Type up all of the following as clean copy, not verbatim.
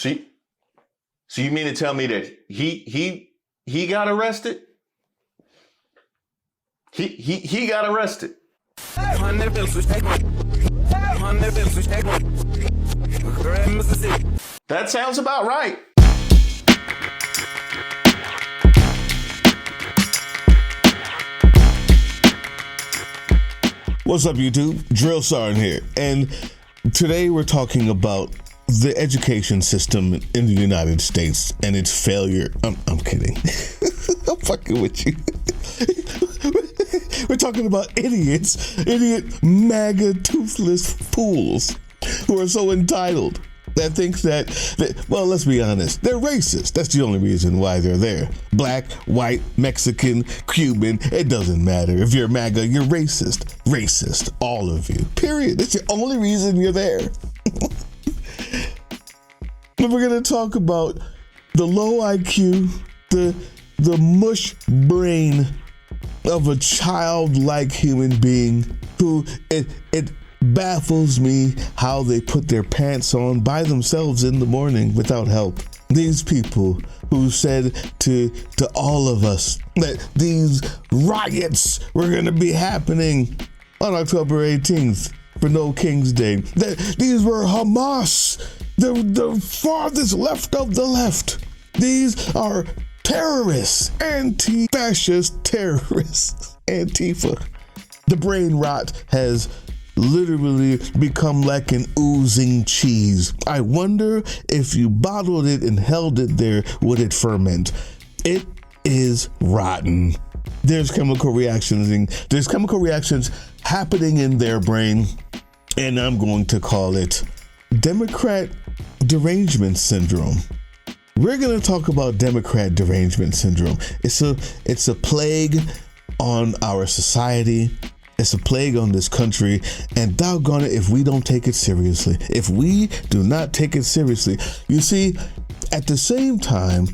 See, so you mean to tell me that he got arrested? He got arrested. That sounds about right. What's up, YouTube? Drill Sergeant here, and today we're talking about the education system in the United States and its failure. I'm kidding. I'm fucking with you. We're talking about idiot MAGA toothless fools who are so entitled that thinks that, well, let's be honest, they're racist. That's the only reason why they're there. Black, white, Mexican, Cuban, it doesn't matter. If you're MAGA, you're racist. Racist, all of you, period. That's the only reason you're there. But we're gonna talk about the low IQ, the mush brain of a childlike human being who it baffles me how they put their pants on by themselves in the morning without help. These people who said to all of us that these riots were going to be happening on October 18th for No King's Day, that these were Hamas, the farthest left of the left. These are terrorists, anti-fascist terrorists, Antifa. The brain rot has literally become like an oozing cheese. I wonder if you bottled it and held it there, would it ferment? It is rotten. There's chemical reactions happening in their brain, and I'm going to call it Democrat Derangement Syndrome. We're going to talk about Democrat Derangement Syndrome. It's a plague on our society. It's a plague on this country, and doggone it if we don't take it seriously. If we do not take it seriously. You see, at the same time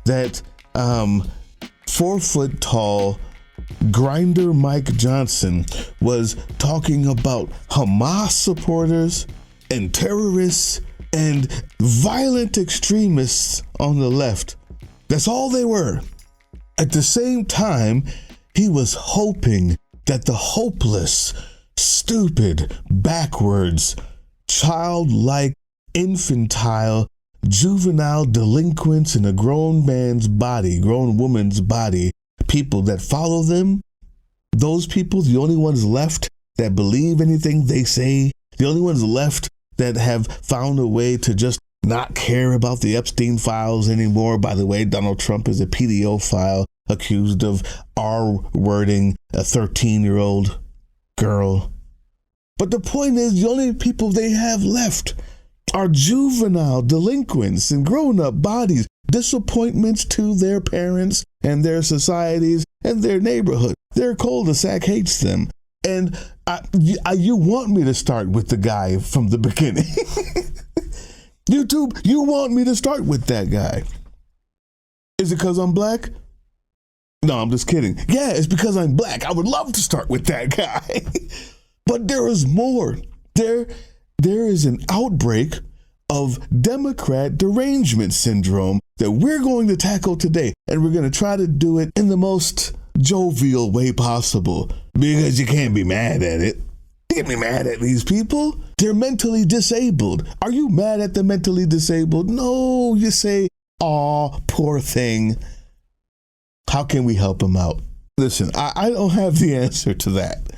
that 4-foot-tall Grinder Mike Johnson was talking about Hamas supporters and terrorists and violent extremists on the left. That's all they were. At the same time, he was hoping that the hopeless, stupid, backwards, childlike, infantile, juvenile delinquents in a grown man's body, grown woman's body, people that follow them, those people, the only ones left that believe anything they say, the only ones left that have found a way to just not care about the Epstein files anymore. By the way, Donald Trump is a pedophile accused of R-wording a 13-year-old girl. But the point is, the only people they have left are juvenile delinquents in grown-up bodies, disappointments to their parents and their societies and their neighborhood. Their cul-de-sac hates them. And you want me to start with the guy from the beginning. YouTube, you want me to start with that guy. Is it because I'm black? No, I'm just kidding. Yeah, it's because I'm black. I would love to start with that guy. But there is more. There is an outbreak of Democrat Derangement Syndrome that we're going to tackle today. And we're going to try to do it in the most jovial way possible, because you can't be mad at it. You can't be mad at these people. They're mentally disabled. Are you mad at the mentally disabled? No, you say, aw, poor thing. How can we help them out? Listen, I don't have the answer to that.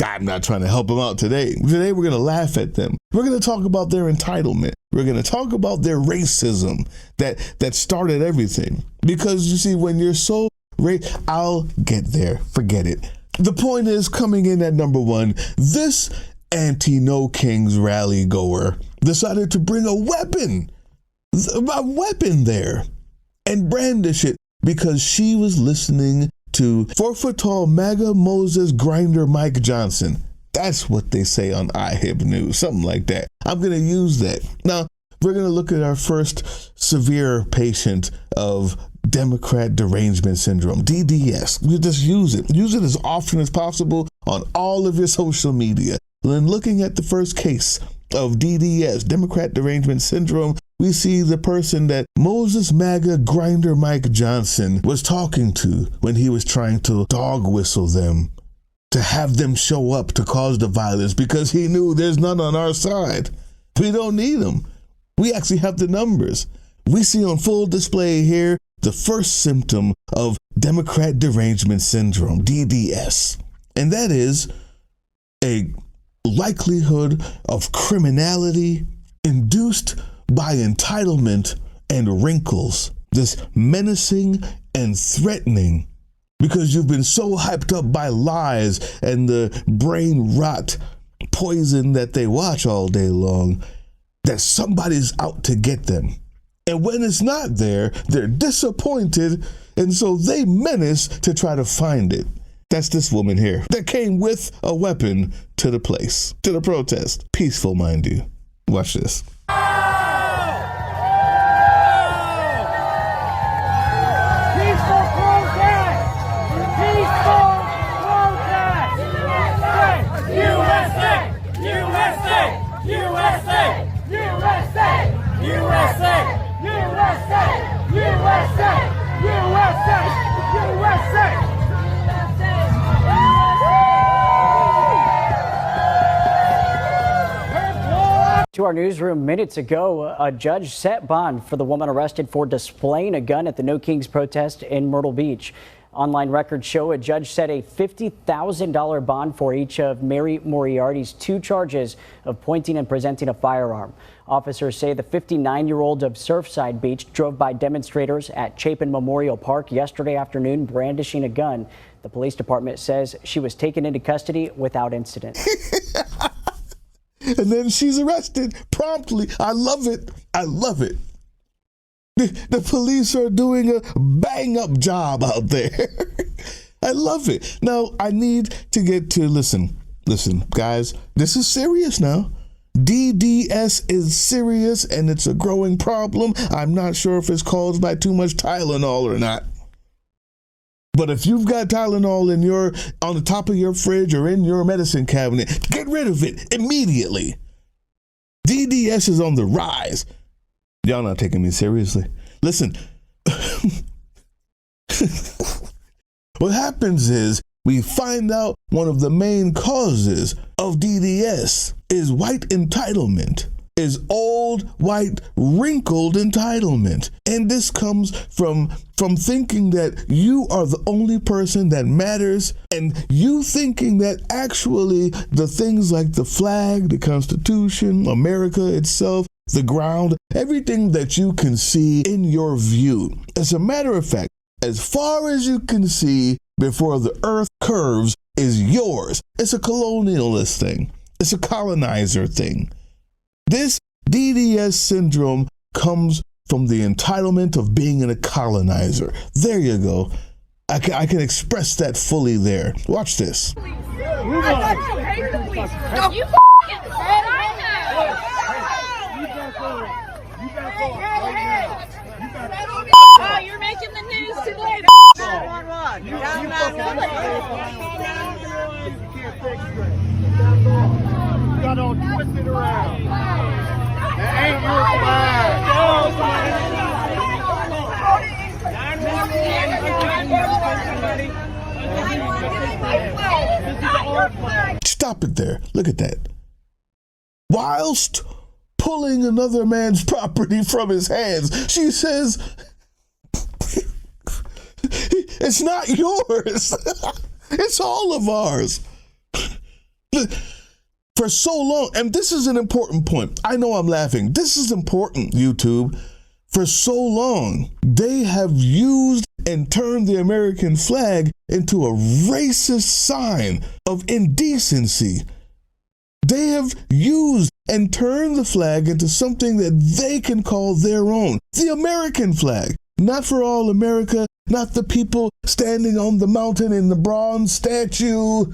I'm not trying to help them out today. Today, we're going to laugh at them. We're going to talk about their entitlement. We're going to talk about their racism that started everything. Because you see, when you're so I'll get there. Forget it. The point is, coming in at number one, this anti-No Kings rally goer decided to bring a weapon there and brandish it because she was listening to 4-foot-tall MAGA Moses Grinder Mike Johnson. That's what they say on iHib News, something like that. I'm going to use that. Now, we're going to look at our first severe patient of Democrat Derangement Syndrome, DDS. You just use it. Use it as often as possible on all of your social media. Then looking at the first case of DDS, Democrat Derangement Syndrome, we see the person that Moses MAGA Grinder Mike Johnson was talking to when he was trying to dog whistle them, to have them show up to cause the violence, because he knew there's none on our side. We don't need them. We actually have the numbers. We see on full display here the first symptom of Democrat Derangement Syndrome, DDS, and that is a likelihood of criminality induced by entitlement and wrinkles, this menacing and threatening, because you've been so hyped up by lies and the brain rot poison that they watch all day long that somebody's out to get them. And when it's not there, they're disappointed, and so they menace to try to find it. That's this woman here that came with a weapon to the place, to the protest. Peaceful, mind you. Watch this. To our newsroom minutes ago, a judge set bond for the woman arrested for displaying a gun at the No Kings protest in Myrtle Beach. Online records show a judge set a $50,000 bond for each of Mary Moriarty's 2 charges of pointing and presenting a firearm. Officers say the 59-year-old of Surfside Beach drove by demonstrators at Chapin Memorial Park yesterday afternoon brandishing a gun. The police department says she was taken into custody without incident. And then she's arrested promptly. I love it. I love it. The police are doing a bang-up job out there. I love it. Now, I need to get to, listen, guys, this is serious now. DDS is serious, and it's a growing problem. I'm not sure if it's caused by too much Tylenol or not. But if you've got Tylenol on the top of your fridge or in your medicine cabinet, get rid of it immediately. DDS is on the rise. Y'all not taking me seriously. Listen, what happens is we find out one of the main causes of DDS is white entitlement, is old, white, wrinkled entitlement. And this comes from thinking that you are the only person that matters, and you thinking that actually the things like the flag, the Constitution, America itself, the ground, everything that you can see in your view. As a matter of fact, as far as you can see before the earth curves is yours. It's a colonialist thing. It's a colonizer thing. This DDS syndrome comes from the entitlement of being a colonizer. There you go. I can express that fully there. Watch this. I thought you hated the police. No, you oh, you're making the news today. 911. You got all twisted around. That ain't your flag. Stop it there. Look at that. Whilst pulling another man's property from his hands, she says, it's not yours. It's all of ours. For so long, and this is an important point. I know I'm laughing. This is important, YouTube. For so long, they have used and turned the American flag into a racist sign of indecency. They have used and turned the flag into something that they can call their own. The American flag. Not for all America, not the people standing on the mountain in the bronze statue.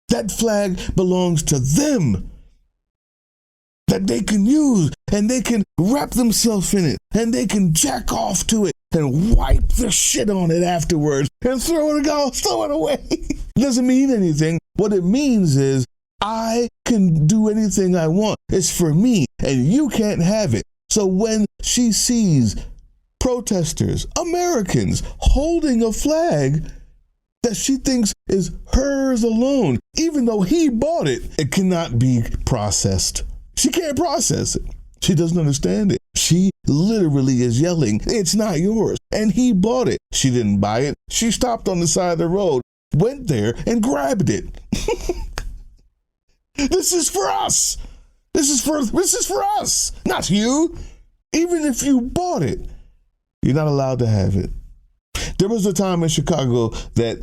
That flag belongs to them. That they can use, and they can wrap themselves in it, and they can jack off to it and wipe the shit on it afterwards and throw it away. It doesn't mean anything. What it means is, I can do anything I want. It's for me, and you can't have it. So when she sees protesters, Americans, holding a flag that she thinks is hers alone, even though he bought it, it cannot be processed. She can't process it. She doesn't understand it. She literally is yelling, "It's not yours." And he bought it. She didn't buy it. She stopped on the side of the road, went there and grabbed it. This is for us. This is for us, not you. Even if you bought it, you're not allowed to have it. There was a time in Chicago that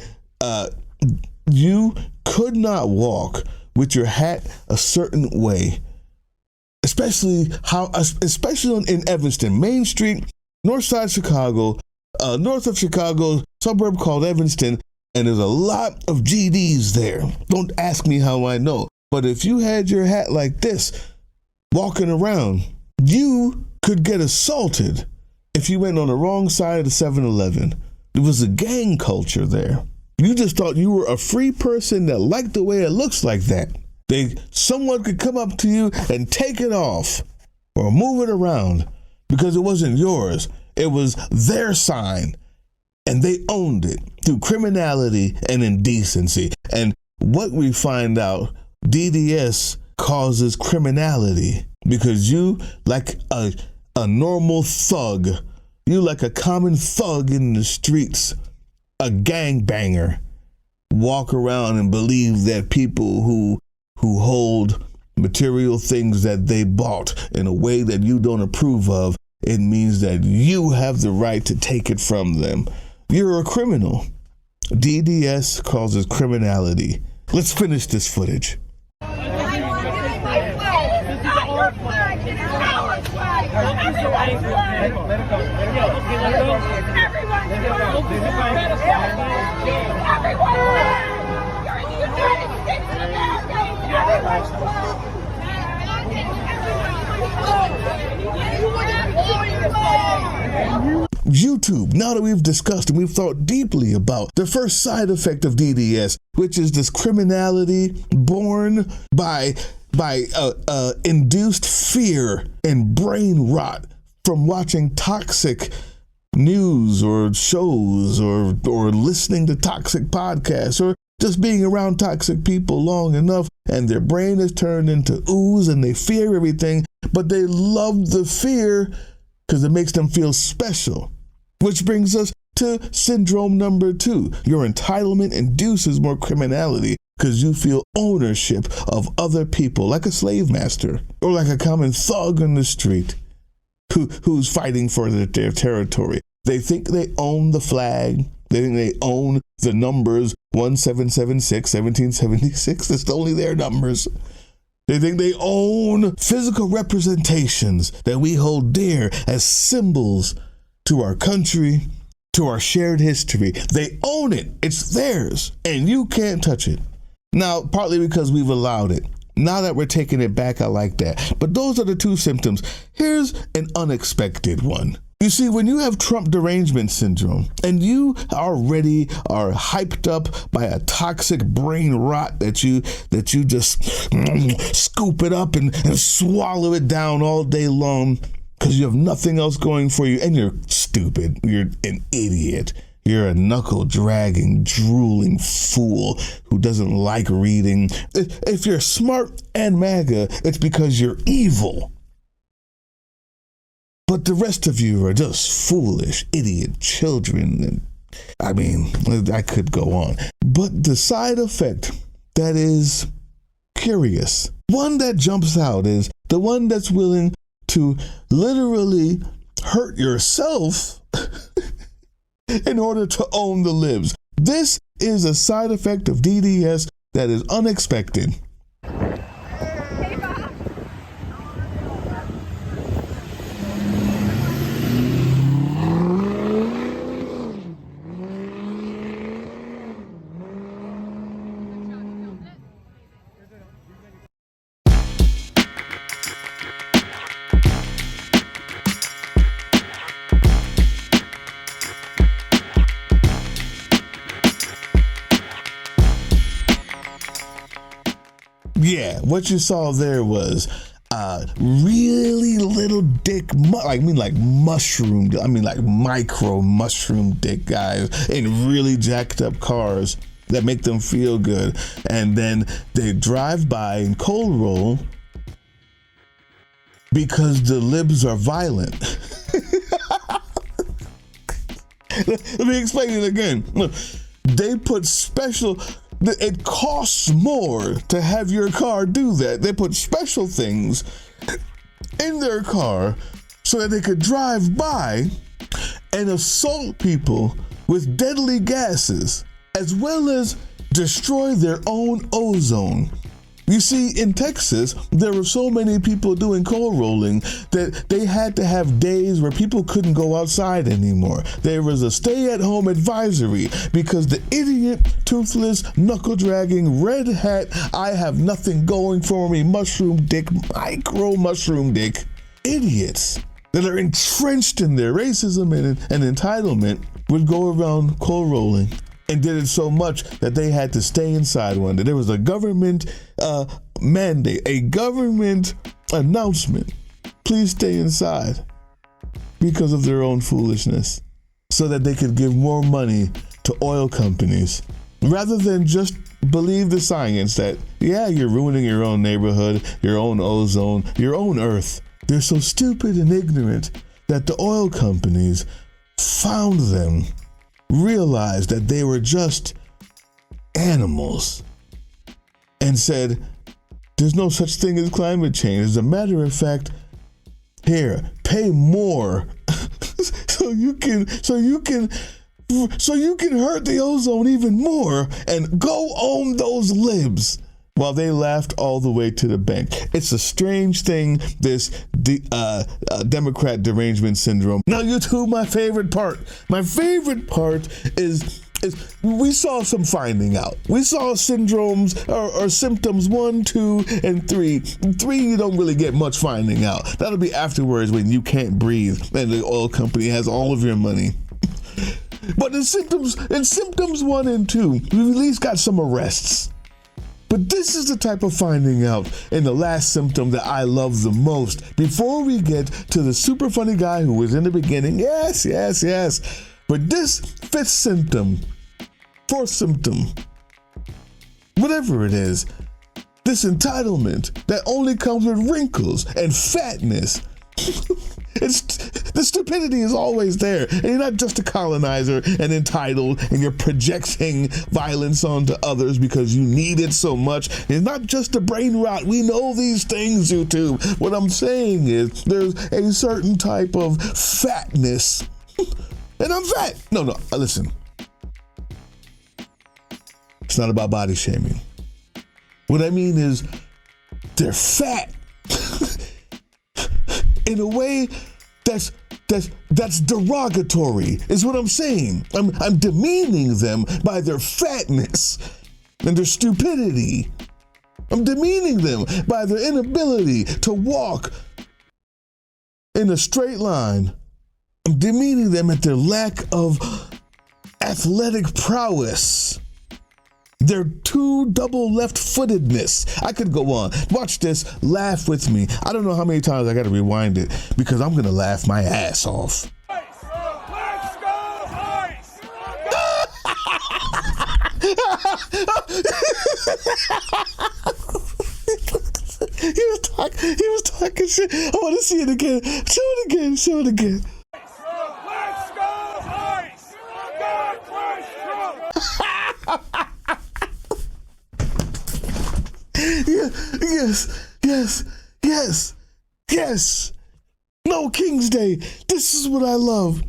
you could not walk with your hat a certain way, especially in Evanston, Main Street, North Side Chicago, north of Chicago, suburb called Evanston, and there's a lot of GDs there. Don't ask me how I know, but if you had your hat like this, walking around, you could get assaulted if you went on the wrong side of the 7-Eleven. There was a gang culture there. You just thought you were a free person that liked the way it looks like that. Someone could come up to you and take it off or move it around because it wasn't yours. It was their sign, and they owned it through criminality and indecency. And what we find out, DDS causes criminality because you, like a normal thug, you like a common thug in the streets, a gangbanger, walk around and believe that people who hold material things that they bought in a way that you don't approve of, it means that you have the right to take it from them. You're a criminal. DDS causes criminality. Let's finish this footage. YouTube, now that we've discussed and we've thought deeply about the first side effect of DDS, which is this criminality born by induced fear and brain rot from watching toxic news or shows or listening to toxic podcasts or just being around toxic people long enough, and their brain is turned into ooze and they fear everything, but they love the fear because it makes them feel special. Which brings us to syndrome number 2. Your entitlement induces more criminality because you feel ownership of other people, like a slave master or like a common thug on the street who's fighting for their territory. They think they own the flag. They think they own the numbers 1776, 1776. It's only their numbers. They think they own physical representations that we hold dear as symbols to our country, to our shared history. They own it. It's theirs, and you can't touch it. Now, partly because we've allowed it. Now that we're taking it back, I like that. But those are the 2 symptoms. Here's an unexpected one. You see, when you have Trump derangement syndrome and you already are hyped up by a toxic brain rot that you just scoop it up and swallow it down all day long because you have nothing else going for you and you're stupid, you're an idiot, you're a knuckle-dragging, drooling fool who doesn't like reading. If you're smart and MAGA, it's because you're evil. But the rest of you are just foolish, idiot children. I mean, I could go on. But the side effect that is curious, one that jumps out, is the one that's willing to literally hurt yourself in order to own the libs. This is a side effect of DDS that is unexpected. Yeah, what you saw there was really little dick, like mushroom, like micro mushroom dick guys in really jacked up cars that make them feel good. And then they drive by and cold roll because the libs are violent. Let me explain it again. Look, they put special, it costs more to have your car do that. They put special things in their car so that they could drive by and assault people with deadly gases, as well as destroy their own ozone. You see, in Texas, there were so many people doing coal rolling that they had to have days where people couldn't go outside anymore. There was a stay-at-home advisory because the idiot, toothless, knuckle-dragging, red hat, I have nothing going for me, mushroom dick, micro mushroom dick, idiots that are entrenched in their racism and entitlement would go around coal rolling. And did it so much that they had to stay inside one day. There was a government mandate, a government announcement. Please stay inside because of their own foolishness, so that they could give more money to oil companies rather than just believe the science that, yeah, you're ruining your own neighborhood, your own ozone, your own earth. They're so stupid and ignorant that the oil companies found them, realized that they were just animals, and said, there's no such thing as climate change. As a matter of fact, here, pay more so you can hurt the ozone even more and go own those libs. While they laughed all the way to the bank. It's a strange thing, this Democrat derangement syndrome. Now, you two, my favorite part. My favorite part is we saw some finding out. We saw syndromes or symptoms 1, 2, and 3. 3, you don't really get much finding out. That'll be afterwards when you can't breathe and the oil company has all of your money. But in symptoms 1 and 2, we've at least got some arrests. But this is the type of finding out in the last symptom that I love the most. Before we get to the super funny guy who was in the beginning, yes. But this 5th symptom, 4th symptom, whatever it is, this entitlement that only comes with wrinkles and fatness. The stupidity is always there. And you're not just a colonizer and entitled and you're projecting violence onto others because you need it so much. It's not just a brain rot. We know these things, YouTube. What I'm saying is there's a certain type of fatness. And I'm fat. No, listen. It's not about body shaming. What I mean is they're fat. In a way that's derogatory, is what I'm saying. I'm demeaning them by their fatness and their stupidity. I'm demeaning them by their inability to walk in a straight line. I'm demeaning them at their lack of athletic prowess. Their two double left-footedness. I could go on. Watch this. Laugh with me. I don't know how many times I got to rewind it because I'm going to laugh my ass off. Let's go ice! He was talking shit. I want to see it again. Show it again. Let's go ice! God bless Trump! Yes. No King's Day. This is what I love.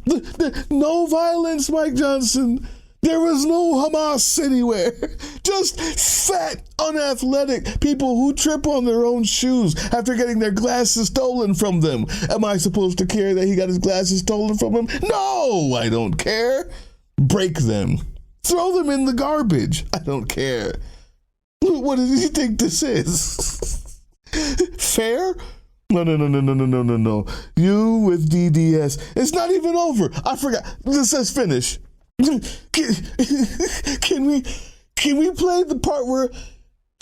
No violence, Mike Johnson. There was no Hamas anywhere. Just fat, unathletic people who trip on their own shoes after getting their glasses stolen from them. Am I supposed to care that he got his glasses stolen from him? No, I don't care. Break them. Throw them in the garbage. I don't care. What does he think this is? Fair? No. You with DDS. It's not even over. I forgot. This says finish. Can we play the part where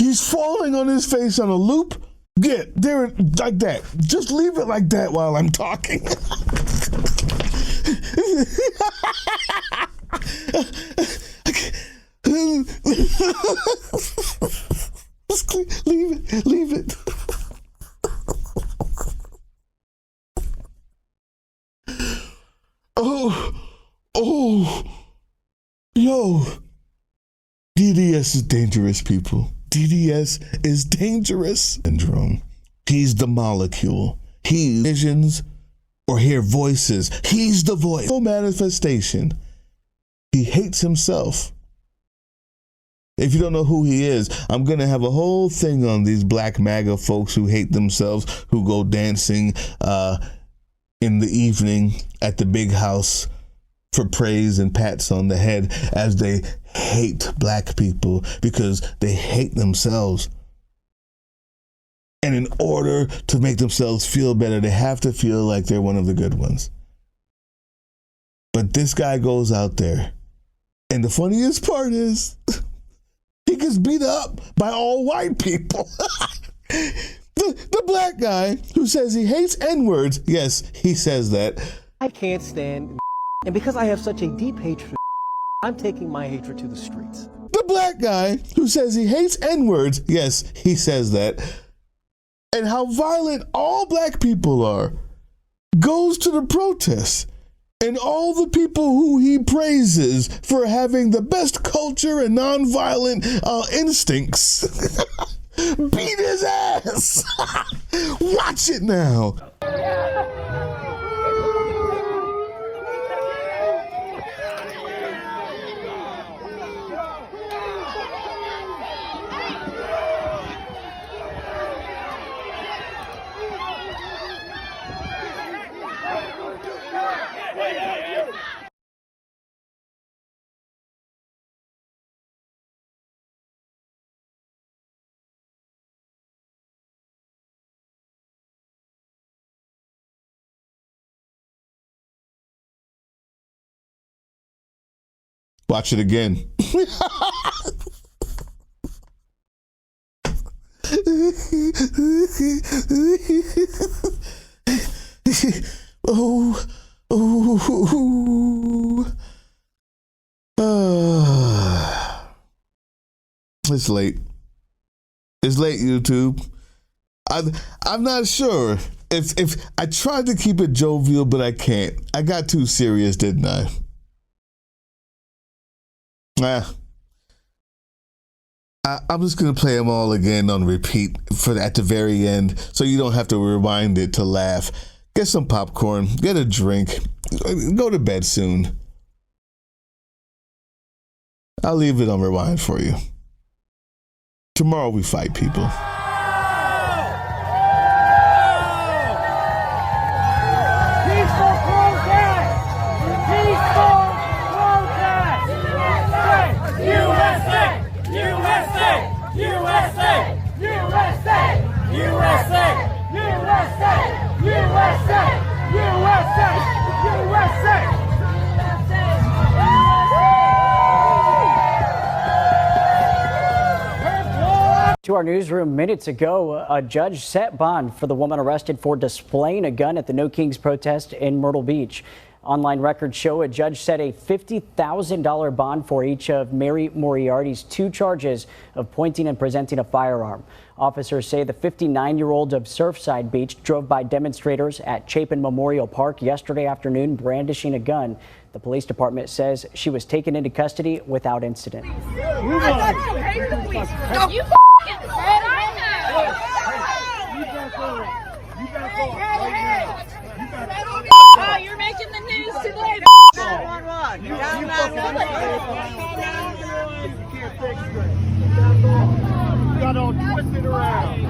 He's falling on his face on a loop. Get there like that. Just leave it like that while I'm talking. Leave it. Yo. DDS is dangerous, people. DDS is dangerous syndrome. He's the molecule. He visions or hear voices. He's the voice. No manifestation. He hates himself. If you don't know who he is, I'm going to have a whole thing on these black MAGA folks who hate themselves, who go dancing in the evening at the big house for praise and pats on the head as they hate black people because they hate themselves. And in order to make themselves feel better, they have to feel like they're one of the good ones. But this guy goes out there, and the funniest part is he gets beat up by all white people. The black guy who says he hates N-words, yes, he says that. I can't stand, and because I have such a deep hatred, I'm taking my hatred to the streets. The black guy who says he hates N-words, yes, he says that. And how violent all black people are, goes to the protests. And all the people who he praises for having the best culture and nonviolent instincts beat his ass. Watch it now. Watch it again. It's late. It's late, YouTube. I'm not sure if I tried to keep it jovial, but I can't. I got too serious, didn't I? I'm just going to play them all again on repeat at the very end, so you don't have to rewind it to laugh. Get some popcorn, get a drink, go to bed soon. I'll leave it on rewind for you. Tomorrow we fight, people. Peaceful protest! Peaceful protest! USA! USA! USA! USA! USA! USA! USA! USA! USA! To our newsroom minutes ago, a judge set bond for the woman arrested for displaying a gun at the No Kings protest in Myrtle Beach. Online records show a judge set a $50,000 bond for each of Mary Moriarty's 2 charges of pointing and presenting a firearm. Officers say the 59-year-old of Surfside Beach drove by demonstrators at Chapin Memorial Park yesterday afternoon brandishing a gun. The police department says she was taken into custody without incident. You oh, you're making the news today. 911. You got all twisted around.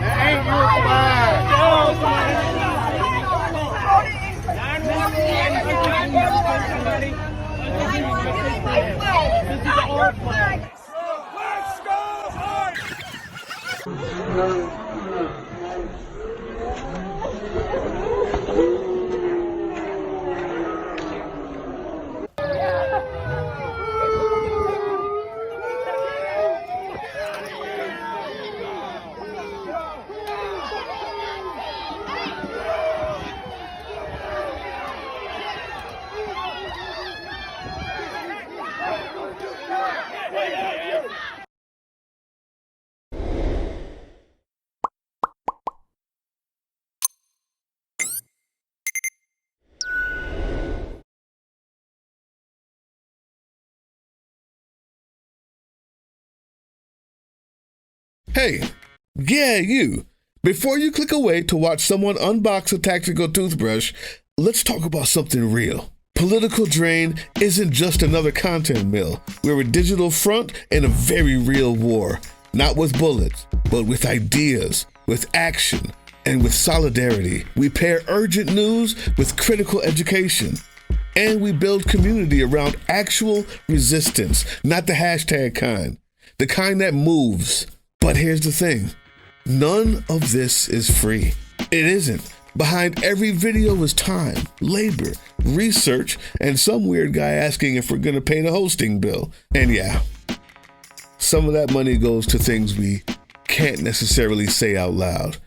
That ain't your flag. This is our flag. Let's go hard. Hey, yeah, you. Before you click away to watch someone unbox a tactical toothbrush, let's talk about something real. Political Drain isn't just another content mill. We're a digital front in a very real war. Not with bullets, but with ideas, with action, and with solidarity. We pair urgent news with critical education. And we build community around actual resistance, not the hashtag kind. The kind that moves. But here's the thing. None of this is free. It isn't. Behind every video is time, labor, research, and some weird guy asking if we're gonna pay the hosting bill. And yeah, some of that money goes to things we can't necessarily say out loud.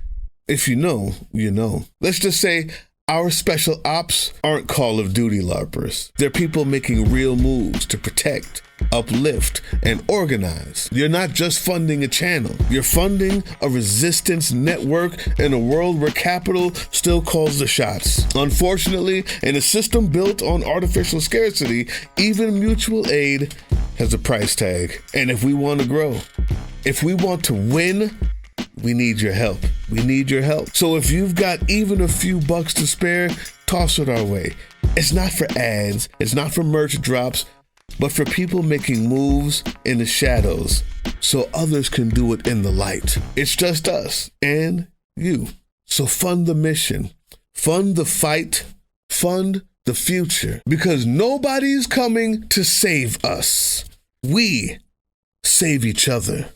If you know, you know. Let's just say our special ops aren't Call of Duty LARPers. They're people making real moves to protect, uplift, and organize. You're not just funding a channel. You're funding a resistance network in a world where capital still calls the shots. Unfortunately, in a system built on artificial scarcity, even mutual aid has a price tag. And if we want to grow, if we want to win, we need your help. We need your help. So if you've got even a few bucks to spare, toss it our way. It's not for ads, it's not for merch drops, but for people making moves in the shadows so others can do it in the light. It's just us and you. So fund the mission, fund the fight, fund the future, because nobody's coming to save us. We save each other.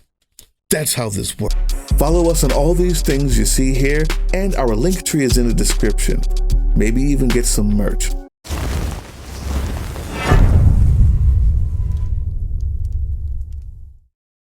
That's how this works. Follow us on all these things you see here, and our link tree is in the description. Maybe even get some merch.